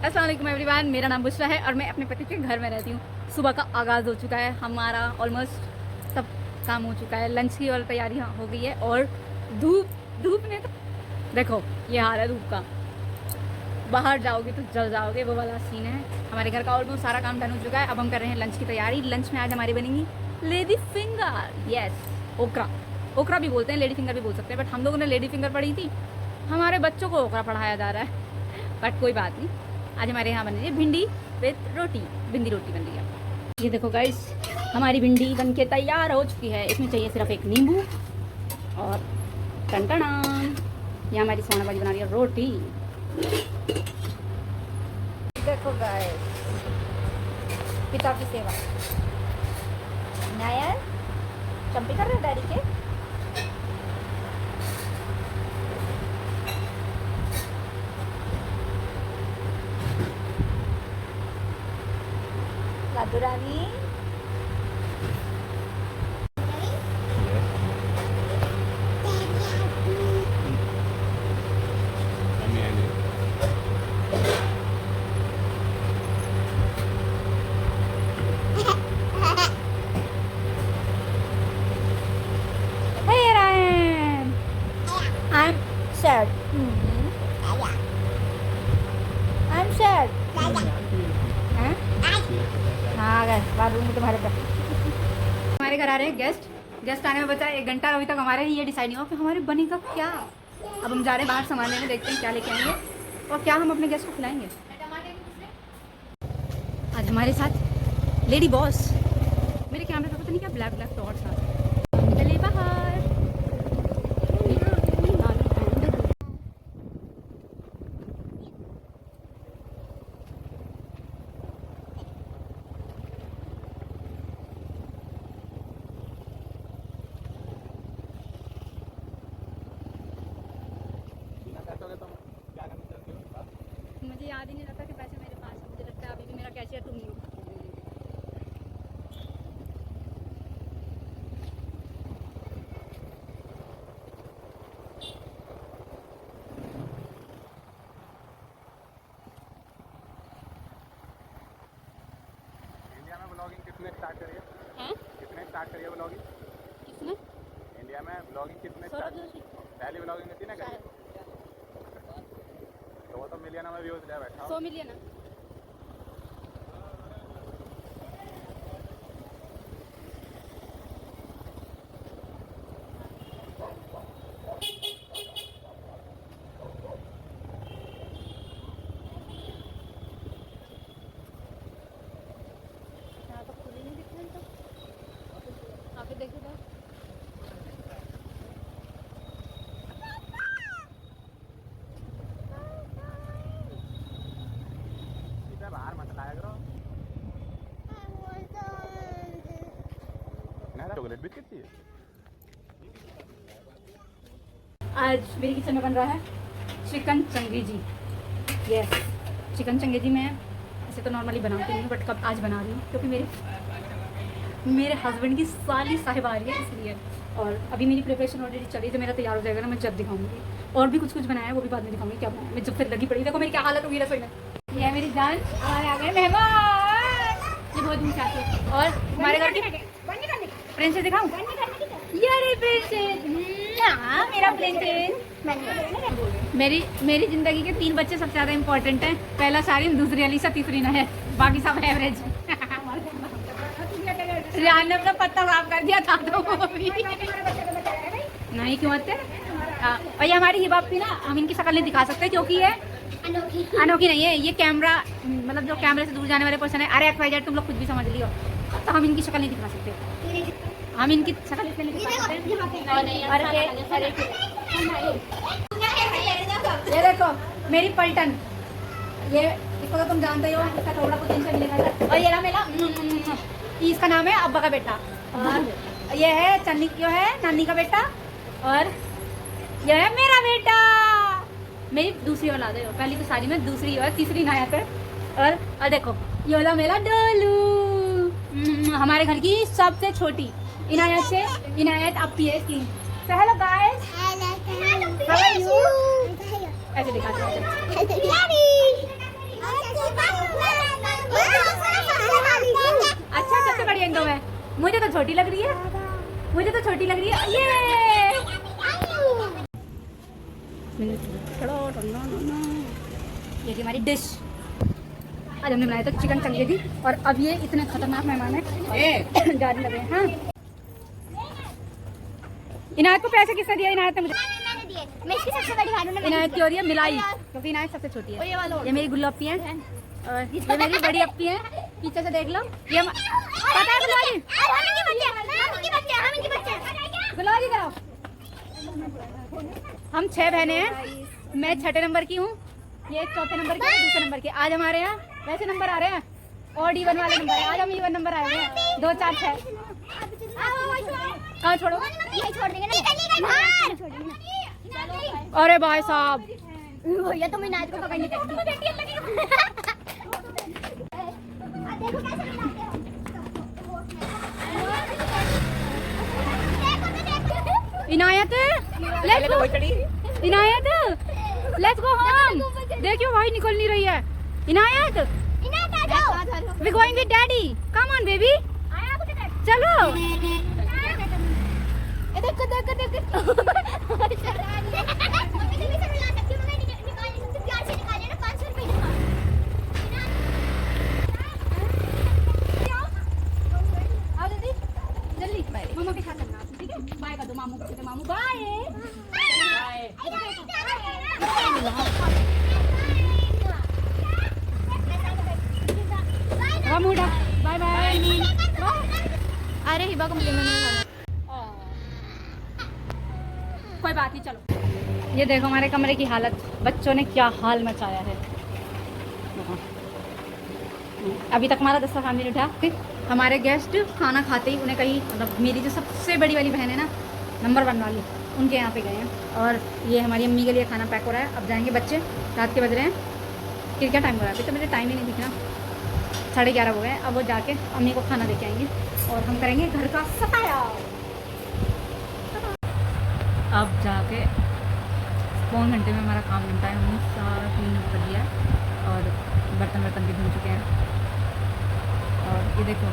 अस्सलाम वालेकुम एवरीवन, मेरा नाम बुशरा है और मैं अपने पति के घर में रहती हूँ। सुबह का आगाज़ हो चुका है, हमारा ऑलमोस्ट सब काम हो चुका है, लंच की और तैयारी हो गई है। और धूप ने तो देखो ये हाल है धूप का, बाहर जाओगे तो जल जाओगे, वो वाला सीन है। हमारे घर का ऑलमोस्ट सारा काम डन हो चुका है। अब हम कर रहे हैं लंच की तैयारी। लंच में आज हमारी बनेंगी लेडी फिंगर, यस ओकरा भी बोलते हैं, लेडी फिंगर भी बोल सकते हैं, बट हम लोगों ने लेडी फिंगर पढ़ी थी, हमारे बच्चों को ओकरा पढ़ाया जा रहा है, बट कोई बात नहीं। आज हमारे यहाँ बन रही है भिंडी विद रोटी, भिंडी रोटी बन रही है। ये देखो गाइस, हमारी भिंडी बन के तैयार हो चुकी है। इसमें चाहिए सिर्फ एक नींबू और टन ये हमारी सोना बाजी बना रही है रोटी। देखो गाइस, पिता की सेवा नया चंपी कर रहे डैडी के। लाडू रानी sad. I'm sad. हाँ? हाँ गए बाथरूम में तुम्हारे पे। हमारे घर आ रहे हैं गेस्ट आने में बचा 1 घंटा, अभी तक हमारे ये डिसाइड नहीं हुआ कि हमारे बनेगा क्या। अब हम जा रहे हैं बाहर सामान लेने, देखते हैं क्या लेके आएंगे और क्या हम अपने गेस्ट को खिलाएंगे। आज हमारे साथ लेडी बॉस, मेरे कैमरे का पता नहीं क्या ब्लैक डॉट्स आ रहे हैं। चलिए बाहर। मुझे याद ही नहीं रहता कि पैसे मेरे पास है, मुझे लगता है अभी भी मेरा कैशियर तुम ही हो। इंडिया में ब्लॉगिंग किसने स्टार्ट करी है? हैं? किसने स्टार्ट करी है ब्लॉगिंग? किसने? इंडिया में ब्लॉगिंग किसने स्टार्ट? पहली ब्लॉगिंग थी ना करी? तो वो तो मिलियन में व्यूज ले बैठा 100 मिलियन है। यहाँ तो खुली नहीं दिख रही, तो आगे देखो तो सीधा बाहर मत लाया करो ना, चॉकलेट बिस्किट चाहिए। आज मेरी किचन में बन रहा है chicken changezi. Yes, chicken changezi मैं ऐसे तो नॉर्मली बनाती नहीं हूँ, बट कब आज बना रही हूँ क्योंकि मेरे हस्बैंड की साली साहिब आ रही है इसलिए। और अभी मेरी प्रिपरेशन ऑलरेडी चल रही है, जो मेरा तैयार हो जाएगा ना मैं जब दिखाऊंगी। और भी कुछ बनाया है, वो भी बाद में दिखाऊंगी क्या बनाया मैं जब फिर लगी पड़ी। देखो मेरी क्या हालत होगी रसोई में। ये है मेरी जान, हमारे आ गए मेहमान, ये बहुत दिन से आते हैं। और हमारे घर की प्रिंसेस दिखाऊं? ये रे प्रिंसेस, मेरा प्रिंसेस। मेरी जिंदगी के 3 बच्चे सबसे ज़्यादा इम्पोर्टेंट हैं। पहला सारिन, दूसरी अलीसा, तीसरी ना है, बाकी सब एवरेज। रियान ने अपना पत्ता साफ कर दिया था तो वो भी नहीं क्यों आते। और ये हमारी हिबा थी ना, हम इनकी शक्ल नहीं दिखा सकते क्योंकि ये अनोखी नहीं है। ये कैमरा मतलब जो कैमरे से दूर जाने वाले पर्सन है, अरे XYZ तुम लोग कुछ भी समझ लियो, तो हम इनकी शक्ल नहीं दिखा सकते। हम इनकी शक्ल इसलिए नहीं दिखा सकते। ये देखो मेरी पलटन, ये इसको तो तुम जानते हो, इसका थोड़ा पोटेंशियल मिलेगा। और ये रहा मेरा, इसका नाम है अब्बा का बेटा, और ये है चन्नी, जो है नानी का बेटा, और ये है मेरा बेटा। मेरी दूसरी औलाद है, पहली तो सारी में, दूसरी और तीसरी नायत है। और देखो ये वाला मेरा डोलू, हमारे घर की सबसे छोटी इनायत से, इनायत अब PhD। So hello guys, how are you? ऐसे दिखाते हैं। मुझे तो छोटी लग रही है, मुझे तो छोटी लग रही है। ये थी हमारी डिश। आज हमने बनाया था चिकन चंगेजी और अब ये इतने खतरनाक मेहमान है जाने लगे हैं। हाँ इनायत को पैसे किसने दिया? इनायत ने मुझे। मैं इसकी सबसे बड़ी भानु ने इनायत की हो रही है मिलाई, क्योंकि इनायत सबसे छोटी है। ये मेरी गुल्लू अपी है और ये मेरी बड़ी अपी है, पीछे से देख लो। ये पता है गुलाबी गुलाबी जाओ। हम 6 बहनें हैं, मैं 6 नंबर की हूँ, ये 4 नंबर की, 2 नंबर की। आज हमारे यहाँ वैसे नंबर आ रहे हैं और E1 वाले नंबर, आज हम E1 नंबर आए हैं। 2 4 6 कहाँ छोड़ो? ये छोड़ देंगे ना, छोड़ देंगे ना। अरे भाई साहब भैया तुम इनायत को पकड़ने देखो कैसे मिलाते हो। Inayat let's go, Inayat let's go home. देखियो भाई निकल नहीं रही है। इनायत इनायत आ जाओ। We going with daddy, come on baby, चलो। देखो देखो देखो आओ दीदी जल्दी, मामा के साथ चलना, ठीक है? बाय कर दो मामू को, मामू बाय। मामू उठा, बाय बाय। अरे हिबा को मिलेंगे। कोई बात नहीं, चलो। ये देखो हमारे कमरे की हालत, बच्चों ने क्या हाल मचाया है। अभी तक हमारा दस्तरखान नहीं उठा। फिर हमारे गेस्ट खाना खाते ही उन्हें कहीं, मतलब मेरी जो सबसे बड़ी वाली बहन है ना, नंबर 1 वाली, उनके यहाँ पे गए हैं। और ये हमारी अम्मी के लिए खाना पैक हो रहा है। अब जाएंगे बच्चे, रात के बज रहे हैं, फिर क्या टाइम हो रहा है? अभी तो मुझे टाइम ही नहीं दिख रहा, 11:30 हो गए। अब वो जाके अम्मी को खाना दे के आएंगे और हम करेंगे घर का सफाया। अब जाके 1 घंटे में हमारा काम बनता है। हमने सारा क्लीन कर दिया और बर्तन भी धुल चुके हैं। और ये देखो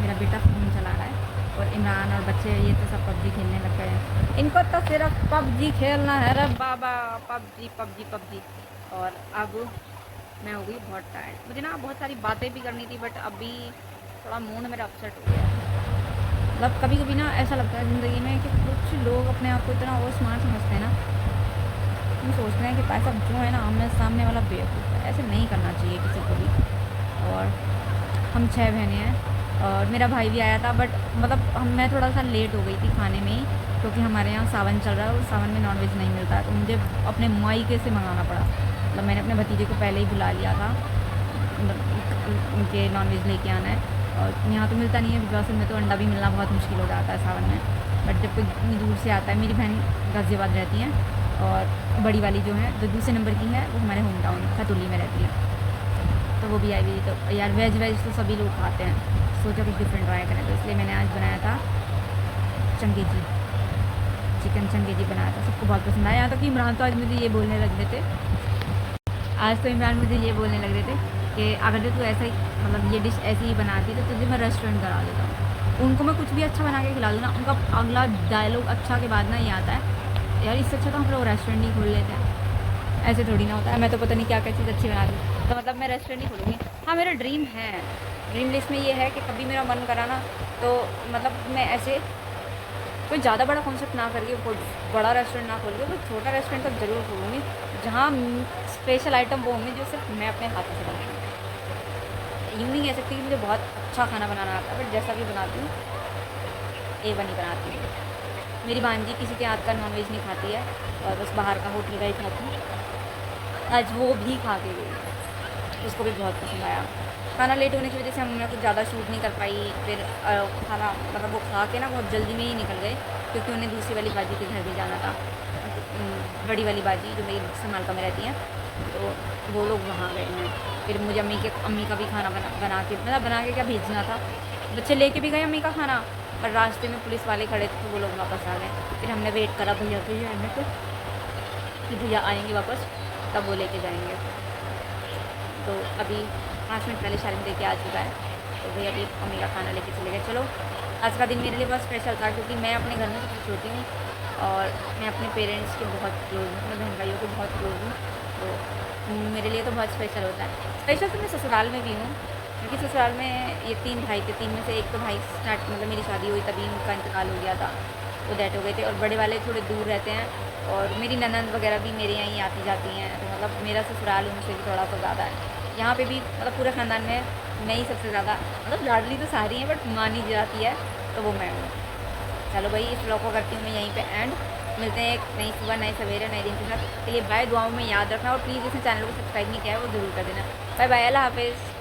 मेरा बेटा फ़ोन चला रहा है और इमरान और बच्चे ये तो सब पबजी खेलने लग गए हैं। इनको तो सिर्फ पबजी खेलना है रे बाबा, पबजी पबजी पबजी। और अब मैं हो गई बहुत टायर्ड। मुझे ना बहुत सारी बातें भी करनी थी, बट अभी थोड़ा मूड मेरा अपसेट हो गया। मतलब कभी कभी ना ऐसा लगता है ज़िंदगी में कि कुछ लोग अपने आप को इतना और स्मार्ट समझते हैं ना, हम सोचते हैं कि पैसा जो है ना हमें सामने वाला बेवकूफ़ है। ऐसे नहीं करना चाहिए किसी को भी। और हम 6 बहनें हैं और मेरा भाई भी आया था, बट मतलब मैं थोड़ा सा लेट हो गई थी खाने में ही, क्योंकि हमारे यहाँ सावन चल रहा है और सावन में नॉनवेज नहीं मिलता है, तो मुझे अपने मायके से मंगाना पड़ा। मतलब मैंने अपने भतीजे को पहले ही बुला लिया था, उनके नॉनवेज लेके आना है। और यहाँ तो मिलता नहीं है, विश्वासन में तो अंडा भी मिलना बहुत मुश्किल हो जाता है सावन में। बट जब कोई इतनी दूर से आता है, मेरी बहन गाज़ियाबाद रहती हैं और बड़ी वाली जो है, जो दूसरे नंबर की है, वो हमारे होम टाउन खतौली में रहती है, तो वो भी आई हुई। तो यार वेज तो सभी लोग खाते हैं, सोचा कुछ डिफरेंट ट्राई करें, तो इसलिए मैंने आज बनाया था चंगेजी, चिकन चंगेजी बनाया था। सबको बहुत पसंद आया। यहाँ तक कि इमरान तो आज मुझे ये बोलने लग रहे थे, आज तो इमरान मुझे ये बोलने लग रहे थे कि अगर तू ऐसा ही, मतलब ये डिश ऐसी ही बनाती तो तुझे मैं रेस्टोरेंट करा देता हूँ। उनको मैं कुछ भी अच्छा बना के खिला दूँ ना, उनका अगला डायलॉग अच्छा के बाद ना ये आता है, यार इससे अच्छा तो हम लोग रेस्टोरेंट ही खोल लेते हैं। ऐसे थोड़ी ना होता है, मैं तो पता नहीं क्या क्या चीज़ अच्छी बना दूँ, तो मतलब मैं रेस्टोरेंट ही खोलूँगी। हाँ मेरा ड्रीम है, ड्रीम लिस्ट में ये है कि कभी मेरा मन करा ना, तो मतलब मैं ऐसे कोई ज़्यादा बड़ा कॉन्सेप्ट ना करके, कोई बड़ा रेस्टोरेंट ना खोल के, कोई छोटा रेस्टोरेंट तो ज़रूर खोलूँगी, जहाँ स्पेशल आइटम वो होंगे जो सिर्फ मैं अपने हाथों से बनाऊँगी। यूँ नहीं कह सकती कि मुझे बहुत अच्छा खाना बनाना आता है, बट जैसा भी बनाती हूँ A1 ही बनाती हूँ। मेरी भांजी किसी के हाथ का नॉनवेज नहीं खाती है और बस बाहर का होटल का ही खाती है। आज वो भी खा के गई, उसको भी बहुत पसंद आया। खाना लेट होने की वजह से हमने कुछ ज़्यादा शूट नहीं कर पाई। फिर खाना मतलब वो खा के ना बहुत जल्दी में ही निकल गए, क्योंकि उन्हें दूसरी वाली बाजी के घर भी जाना था। बड़ी वाली बाजी जो मेरी समालका में रहती हैं, तो वो लोग वहाँ गए हैं। फिर मुझे अम्मी का भी खाना बना के क्या भेजना था। बच्चे लेके भी गए अम्मी का खाना, पर रास्ते में पुलिस वाले खड़े थे, तो वो लोग वापस आ गए। फिर हमने वेट करा भैया के आने को, कि भैया आएंगे वापस, तब वो लेके जाएंगे। तो अभी 5 मिनट पहले शायद दे के आ चुका है, तो भैया भी अम्मी का खाना लेके चले गए। चलो आज का दिन मेरे लिए बहुत स्पेशल था क्योंकि मैं अपने घर में सबसे छोटी हूँ और मैं अपने पेरेंट्स के बहुत क्लोज हूँ, अपने बहन भाइयों के बहुत क्लोज हूँ। तो मेरे लिए तो बहुत स्पेशल होता है। स्पेशल तो मैं ससुराल में भी हूँ क्योंकि ससुराल में ये 3 भाई थे, 3 में से एक तो भाई स्टार्ट मतलब मेरी शादी हुई तभी उनका इंतकाल हो गया था, वो डेथ हो गए थे। और बड़े वाले थोड़े दूर रहते हैं और मेरी ननंद वगैरह भी मेरे यहाँ ही आती जाती हैं। तो मतलब मेरा ससुराल उनसे भी थोड़ा सा ज़्यादा है। यहाँ पे भी मतलब पूरे ख़ानदान में मैं ही सबसे ज़्यादा मतलब लाडली तो सारी हैं बट मानी जाती है तो वो मैं हूँ। चलो भाई इस ब्लॉग को करती हूँ मैं यहीं पे एंड। मिलते हैं एक नई सुबह नए सवेरे नए दिन के साथ। तो ये बाय दुआओं में याद रखना और प्लीज़ इस चैनल को सब्सक्राइब नहीं किया है वो ज़रूर कर देना। बाय बाय, अल्लाह हाफिज़।